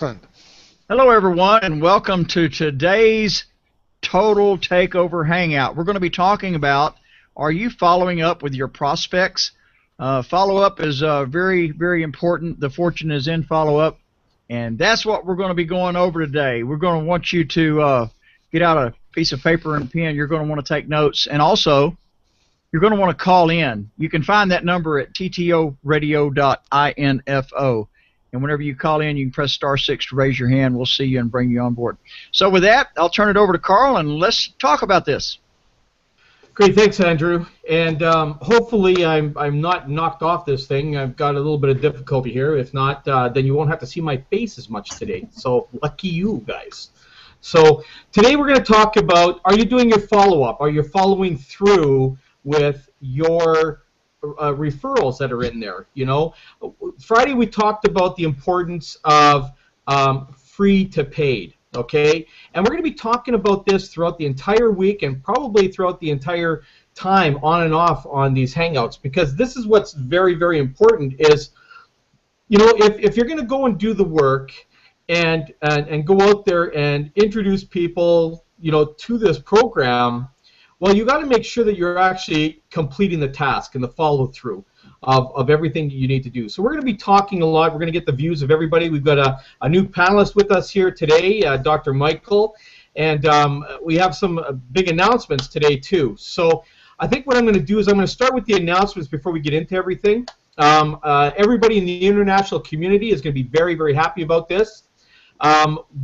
Fund. Hello, everyone, and welcome to today's Total Takeover Hangout. We're going to be talking about, are you following up with your prospects? Follow-up is very, very important. The fortune is in follow-up, and that's what we're going to be going over today. We're going to want you to get out a piece of paper and pen. You're going to want to take notes, and also you're going to want to call in. You can find that number at ttoradio.info. And whenever you call in, you can press *6 to raise your hand. We'll see you and bring you on board. So with that, I'll turn it over to Carl, and let's talk about this. Great, thanks, Andrew. And hopefully I'm not knocked off this thing. I've got a little bit of difficulty here. If not, then you won't have to see my face as much today. So lucky you guys. So today we're going to talk about, are you doing your follow-up? Are you following through with your referrals that are in there? You know, Friday we talked about the importance of free to paid, okay? And we're going to be talking about this throughout the entire week and probably throughout the entire time on and off on these Hangouts, because this is what's very, very important is, you know, if you're going to go and do the work and go out there and introduce people, you know, to this program, well, you got to make sure that you're actually completing the task and the follow-through of everything that you need to do. So we're going to be talking a lot. We're going to get the views of everybody. We've got a new panelist with us here today, Dr. Michael, and we have some big announcements today too. So I think what I'm going to do is I'm going to start with the announcements before we get into everything. Everybody in the international community is going to be very, very happy about this.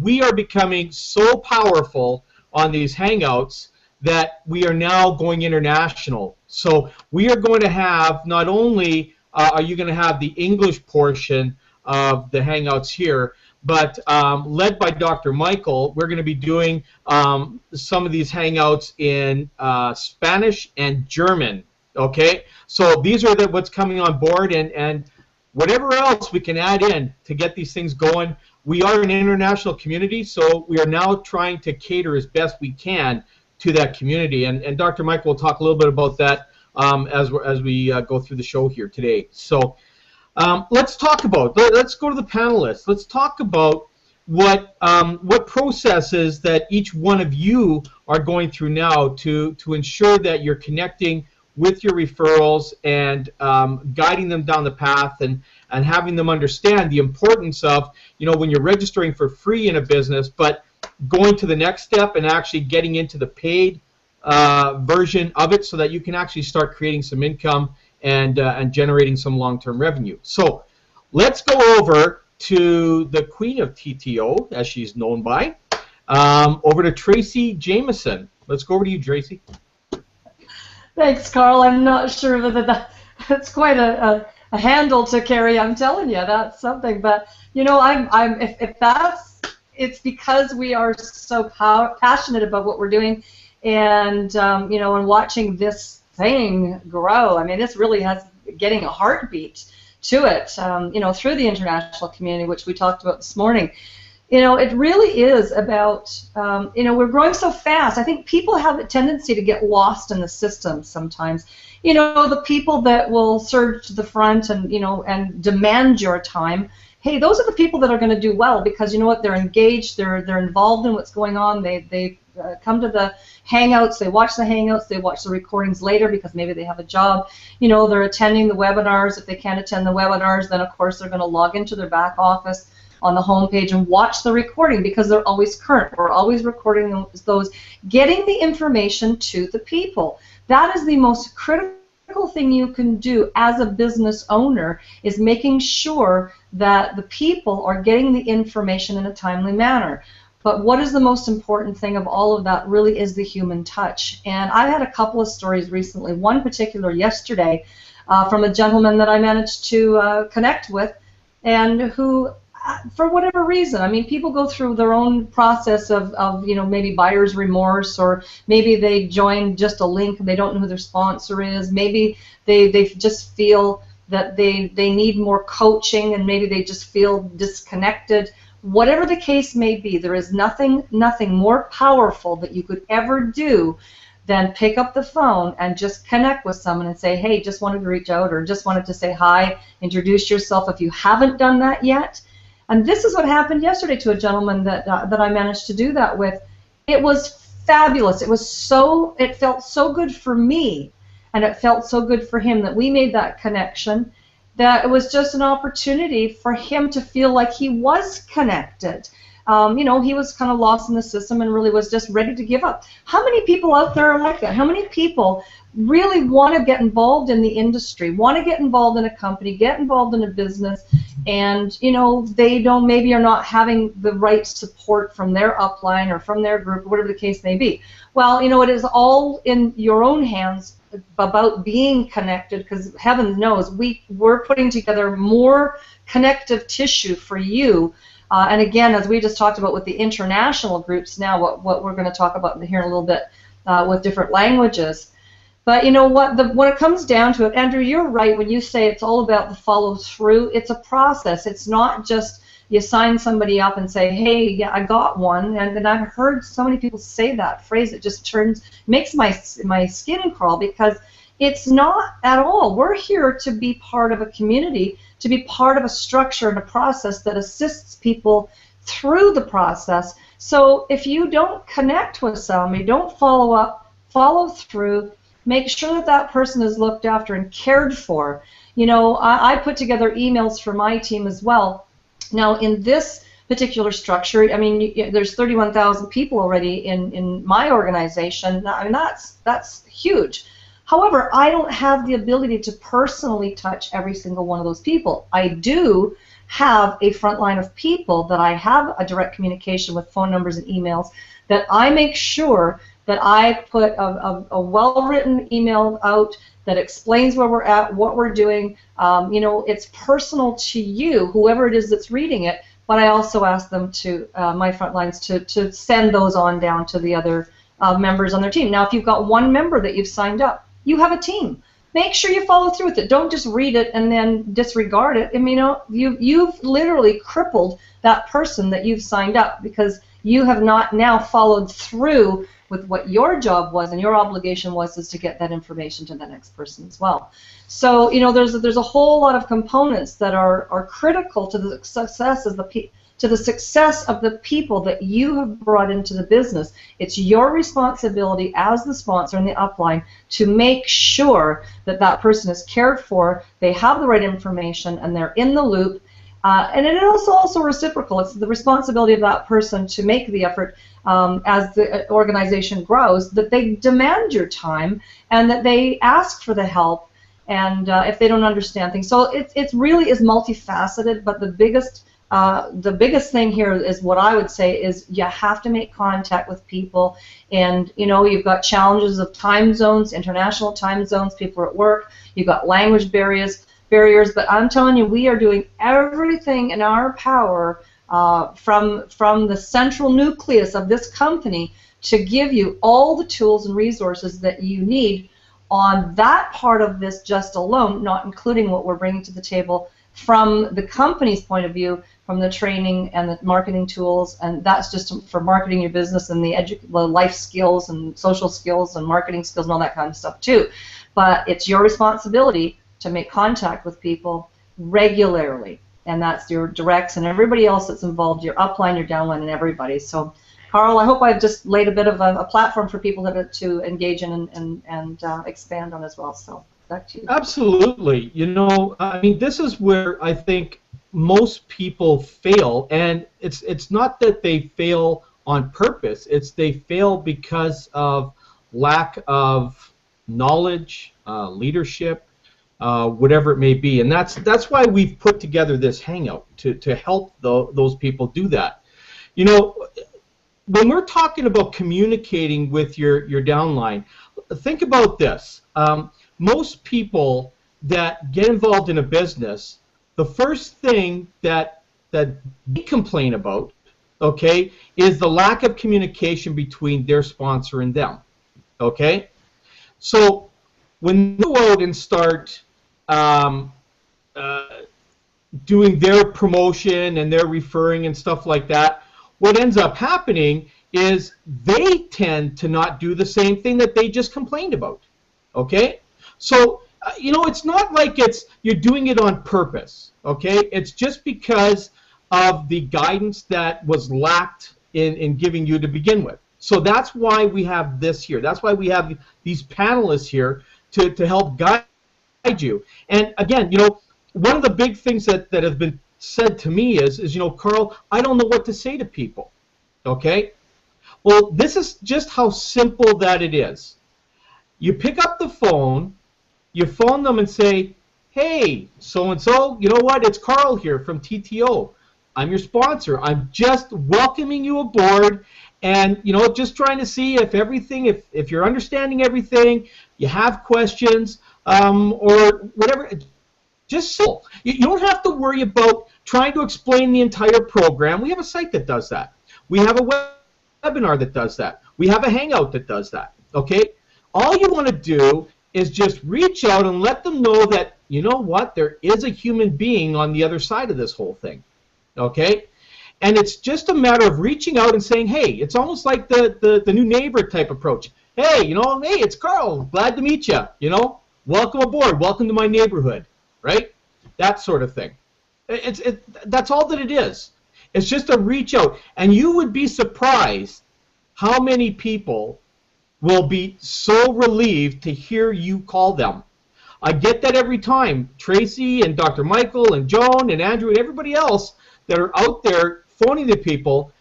We are becoming so powerful on these Hangouts that we are now going international. So we are going to have, not only are you going to have the English portion of the Hangouts here, but led by Dr. Michael, we're going to be doing some of these Hangouts in Spanish and German, okay? So these are what's coming on board, and whatever else we can add in to get these things going. We are an international community, so we are now trying to cater as best we can to that community, and Dr. Michael will talk a little bit about that as we go through the show here today. So let's go to the panelists. Let's talk about what processes that each one of you are going through now to ensure that you're connecting with your referrals and guiding them down the path and having them understand the importance of, you know, when you're registering for free in a business, but going to the next step and actually getting into the paid version of it so that you can actually start creating some income and generating some long-term revenue. So let's go over to the queen of TTO, as she's known by, over to Tracy Jameson. Let's go over to you, Tracy. Thanks, Carl. I'm not sure whether that's quite a handle to carry. I'm telling you, that's something. But you know, if that's, it's because we are so passionate about what we're doing, and you know, and watching this thing grow. I mean, this really has getting a heartbeat to it. You know, through the international community, which we talked about this morning. You know, it really is about, you know, we're growing so fast. I think people have a tendency to get lost in the system sometimes. You know, the people that will surge to the front and, you know, and demand your time, hey, those are the people that are going to do well, because you know what, they're engaged, they're involved in what's going on, they come to the Hangouts, they watch the Hangouts, they watch the recordings later because maybe they have a job, you know, they're attending the webinars. If they can't attend the webinars, then of course they're going to log into their back office on the home page and watch the recording because they're always current. We're always recording those, getting the information to the people. That is the most critical thing you can do as a business owner, is making sure that the people are getting the information in a timely manner. But what is the most important thing of all of that really is the human touch. And I had a couple of stories recently, one particular yesterday from a gentleman that I managed to connect with, and who, for whatever reason, I mean, people go through their own process of you know, maybe buyer's remorse, or maybe they join just a link and they don't know who their sponsor is. Maybe they just feel that they need more coaching, and maybe they just feel disconnected. Whatever the case may be, there is nothing more powerful that you could ever do than pick up the phone and just connect with someone and say, hey, just wanted to reach out, or just wanted to say hi, introduce yourself. If you haven't done that yet, And this is what happened yesterday to a gentleman that I managed to do that with. It was fabulous. It felt so good for me, and it felt so good for him that we made that connection, that it was just an opportunity for him to feel like he was connected. You know, he was kind of lost in the system and really was just ready to give up. How many people out there are like that? How many people really want to get involved in the industry, want to get involved in a company, get involved in a business, and, you know, they don't, maybe are not having the right support from their upline or from their group, or whatever the case may be? Well, you know, it is all in your own hands about being connected, because heaven knows we're putting together more connective tissue for you. And again, as we just talked about with the international groups now, what we're going to talk about here in a little bit with different languages. But you know what, when it comes down to it, Andrew, you're right when you say it's all about the follow through. It's a process. It's not just you sign somebody up and say, hey, yeah, I got one. And I've heard so many people say that phrase. It just makes my skin crawl, because it's not at all. We're here to be part of a community, to be part of a structure and a process that assists people through the process. So if you don't connect with somebody, don't follow up, follow through, make sure that that person is looked after and cared for. You know, I put together emails for my team as well. Now, in this particular structure, I mean, there's 31,000 people already in my organization. I mean, that's huge. However, I don't have the ability to personally touch every single one of those people. I do have a front line of people that I have a direct communication with, phone numbers and emails, that I make sure that I put a well-written email out that explains where we're at, what we're doing. You know, it's personal to you, whoever it is that's reading it, but I also ask them to, my front lines, to send those on down to the other members on their team. Now, if you've got one member that you've signed up, you have a team. Make sure you follow through with it. Don't just read it and then disregard it. I mean, you know, you've literally crippled that person that you've signed up, because you have not now followed through with what your job was and your obligation was, is to get that information to the next person as well. So, you know, there's a whole lot of components that are critical to the success of the people that you have brought into the business. It's your responsibility as the sponsor and the upline to make sure that that person is cared for, they have the right information, and they're in the loop. And it is also reciprocal. It's the responsibility of that person to make the effort as the organization grows, that they demand your time and that they ask for the help, and if they don't understand things. So it really is multifaceted, but the biggest thing here is what I would say is you have to make contact with people. And you know, you've got challenges of time zones, international time zones, people are at work, you've got language barriers, but I'm telling you, we are doing everything in our power from the central nucleus of this company to give you all the tools and resources that you need on that part of this just alone, not including what we're bringing to the table from the company's point of view, from the training and the marketing tools, and that's just for marketing your business and the life skills and social skills and marketing skills and all that kind of stuff too. But it's your responsibility to make contact with people regularly, and that's your directs and everybody else that's involved, your upline, your downline, and everybody. So, Carl, I hope I've just laid a bit of a platform for people to engage in and expand on as well. So, back to you. Absolutely. You know, I mean, this is where I think most people fail, and it's not that they fail on purpose. It's they fail because of lack of knowledge, leadership, whatever it may be, and that's why we've put together this hangout to help those people do that. You know, when we're talking about communicating with your downline, think about this. Most people that get involved in a business, the first thing that they complain about, okay, is the lack of communication between their sponsor and them. Okay, so when they go out and start doing their promotion and their referring and stuff like that, what ends up happening is they tend to not do the same thing that they just complained about. Okay, so you know, it's not like you're doing it on purpose. Okay, it's just because of the guidance that was lacked in giving you to begin with. So that's why we have this here. That's why we have these panelists here to help guide you. And again, one of the big things that have been said to me is, Carl, I don't know what to say to people. Okay? Well, this is just how simple that it is. You pick up the phone, you phone them and say, hey, so-and-so, you know what? It's Carl here from TTO. I'm your sponsor. I'm just welcoming you aboard and, just trying to see if everything, if you're understanding everything, you have questions, or whatever. Just so. You don't have to worry about trying to explain the entire program. We have a site that does that. We have a webinar that does that. We have a Hangout that does that. Okay? All you want to do is just reach out and let them know that, you know what, there is a human being on the other side of this whole thing. Okay? And it's just a matter of reaching out and saying, hey, it's almost like the new neighbor type approach. Hey, hey, it's Carl. Glad to meet you. Welcome aboard. Welcome to my neighborhood. Right? That sort of thing. That's all that it is. It's just a reach out. And you would be surprised how many people will be so relieved to hear you call them. I get that every time. Tracy and Dr. Michael and Joan and Andrew and everybody else that are out there phoning the people,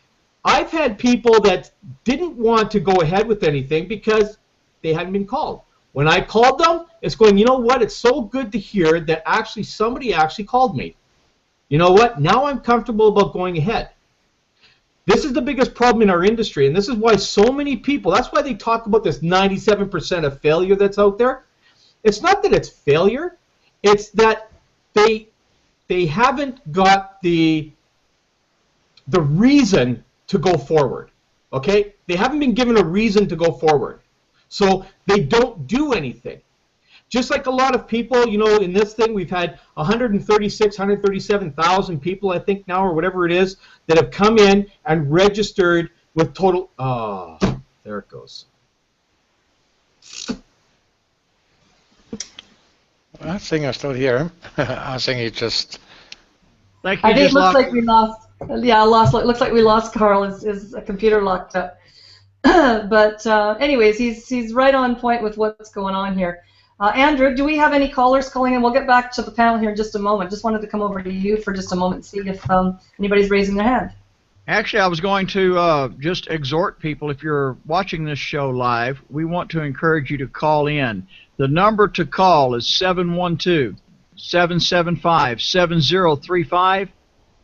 I've had people that didn't want to go ahead with anything because they hadn't been called. When I called them, it's going, you know what, it's so good to hear that actually somebody actually called me. You know what, now I'm comfortable about going ahead. This is the biggest problem in our industry, and this is why so many people, that's why they talk about this 97% of failure that's out there. It's not that it's failure, it's that they haven't got the reason to go forward, okay? They haven't been given a reason to go forward. So they don't do anything. Just like a lot of people, in this thing, we've had 137,000 people, I think now, or whatever it is, that have come in and registered with total, there it goes. I think I still hear him. I think he just... Thank you. I think it looks like we lost, looks like we lost Carl. His computer locked up. But anyways, he's right on point with what's going on here. Andrew, do we have any callers calling in? We'll get back to the panel here in just a moment. Just wanted to come over to you for just a moment and see if anybody's raising their hand. Actually, I was going to just exhort people, if you're watching this show live, we want to encourage you to call in. The number to call is 712-775-7035.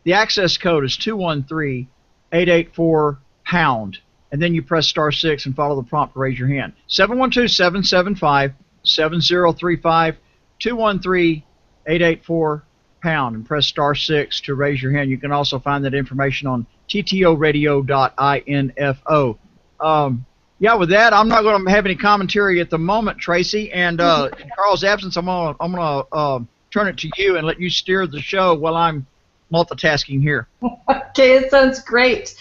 The access code is 213-884-POUND. And then you press *6 and follow the prompt to raise your hand. 712-775-7035, 213-884-POUND, and press *6 to raise your hand. You can also find that information on ttoradio.info. Yeah, with that, I'm not going to have any commentary at the moment, Tracy. And in Carl's absence, I'm gonna turn it to you and let you steer the show while I'm multitasking here. Okay, it sounds great.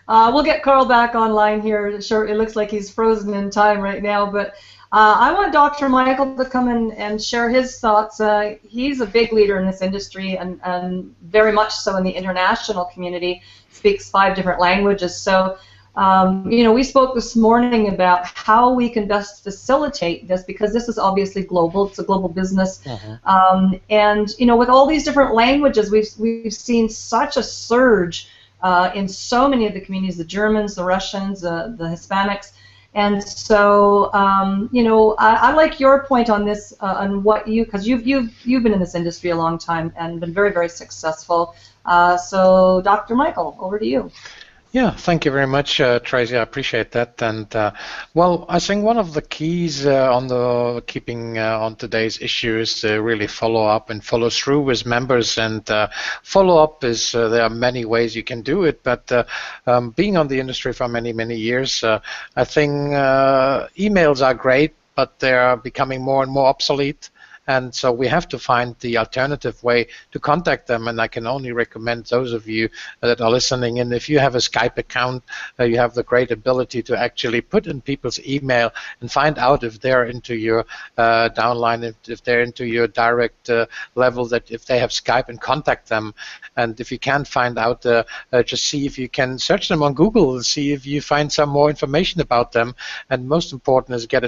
We'll get Carl back online here. Sure, it looks like he's frozen in time right now, but I want Dr. Michael to come in and share his thoughts. He's a big leader in this industry and very much so in the international community, speaks 5 different languages. So, we spoke this morning about how we can best facilitate this because this is obviously global. It's a global business. And, with all these different languages, we've seen such a surge in so many of the communities, the Germans, the Russians, the Hispanics. And so, I like your point on this, on what because you've been in this industry a long time and been very, very successful. So, Dr. Michael, over to you. Yeah, thank you very much, Tracy. I appreciate that. And well, I think one of the keys on the keeping on today's issue is to really follow up and follow through with members. And follow up is there are many ways you can do it. But being on the industry for many, many years, I think emails are great, but they are becoming more and more obsolete. and so we have to find the alternative way to contact them. And I can only recommend those of you that are listening in, if you have a Skype account, you have the great ability to actually put in people's email and find out if they're into your downline, if they're into your direct level, that if they have Skype, and contact them. And if you can't find out, just see if you can search them on Google and see if you find some more information about them. And most important is get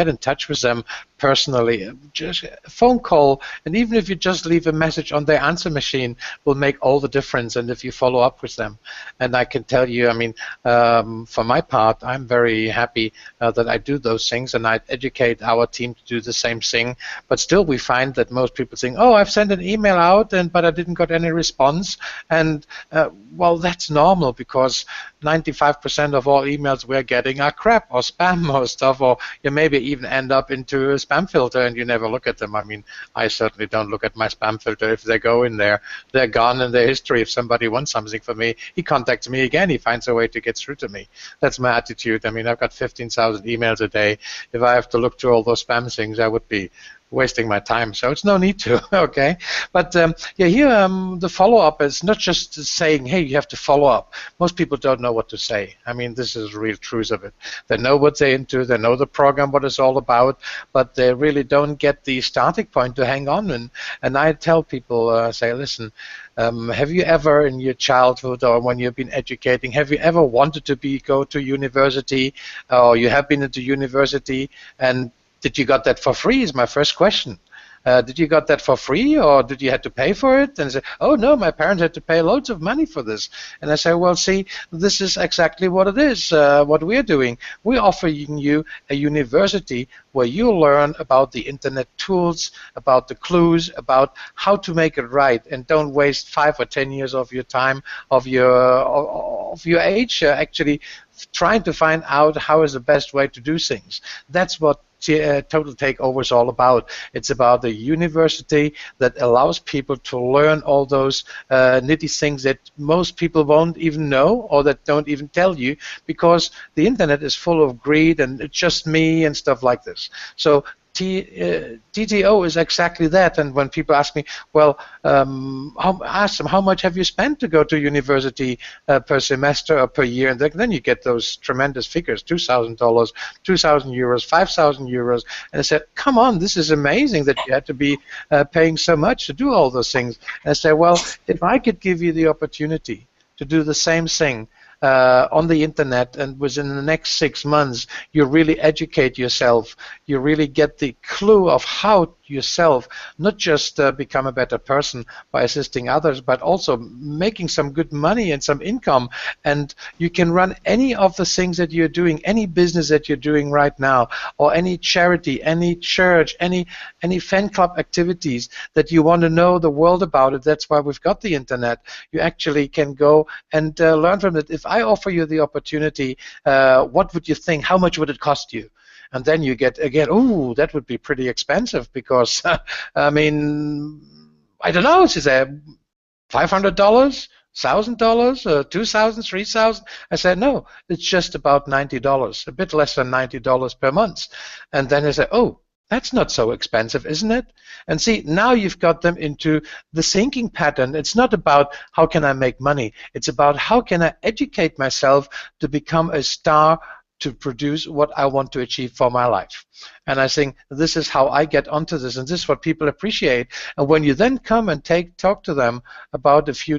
in touch with them personally. Just a phone call, and even if you just leave a message on their answer machine, will make all the difference. And if you follow up with them, and I can tell you, I mean, for my part, I'm very happy that I do those things, and I educate our team to do the same thing. But still, we find that most people think, oh, I've sent an email out, but I didn't get any response. And well, that's normal, because 95% of all emails we're getting are crap or spam or stuff, or you maybe even end up into a spam filter and you never look at them. I mean, I certainly don't look at my spam filter. If they go in there, they're gone in their history. If somebody wants something from me, he contacts me again. He finds a way to get through to me. That's my attitude. I mean, I've got 15,000 emails a day. If I have to look through all those spam things, I would be wasting my time, so it's no need to. Okay, but yeah, here the follow-up is not just saying, hey, you have to follow up. Most people don't know what to say. I mean, this is the real truth of it. They know what they're into, they know the program, what it's all about, but they really don't get the starting point to hang on. And I tell people, say, listen, have you ever in your childhood, or when you've been educating, have you ever wanted to go to university, or you have been into university, and did you got that for free is my first question. Did you got that for free, or did you have to pay for it? And say, oh no, my parents had to pay loads of money for this. And I say, well, see, this is exactly what it is, what we're doing. We're offering you a university where you learn about the internet tools, about the clues, about how to make it right, and don't waste 5 or 10 years of your time, of your age, actually trying to find out how is the best way to do things. That's what Total Takeover is all about. It's about a university that allows people to learn all those nitty things that most people won't even know, or that don't even tell you, because the internet is full of greed and it's just me and stuff like this. So TTO is exactly that. And when people ask me, well, ask them, how much have you spent to go to university per semester or per year? And then you get those tremendous figures, $2,000, 2,000 euros, 5,000 euros. And I said, come on, this is amazing that you had to be paying so much to do all those things. And I said, well, if I could give you the opportunity to do the same thing on the internet, and within the next 6 months you really educate yourself, you really get the clue of how yourself not just become a better person by assisting others, but also making some good money and some income, and you can run any of the things that you're doing, any business that you're doing right now, or any charity, any church, any fan club activities that you want to know the world about it. That's why we've got the internet. You actually can go and learn from it. If I offer you the opportunity, what would you think? How much would it cost you? And then you get again, oh, that would be pretty expensive, because I mean, I don't know, is it $500, $1,000, $2,000, $3,000? I said, no, it's just about $90, a bit less than $90 per month. And then I said, oh, that's not so expensive, isn't it? And see, now you've got them into the thinking pattern. It's not about how can I make money. It's about how can I educate myself to become a star, to produce what I want to achieve for my life. And I think this is how I get onto this, and this is what people appreciate. And when you then come and talk to them about a few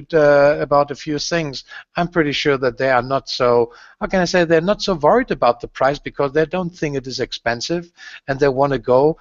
things, I'm pretty sure that they are not so, how can I say, they're not so worried about the price, because they don't think it is expensive, and they want to go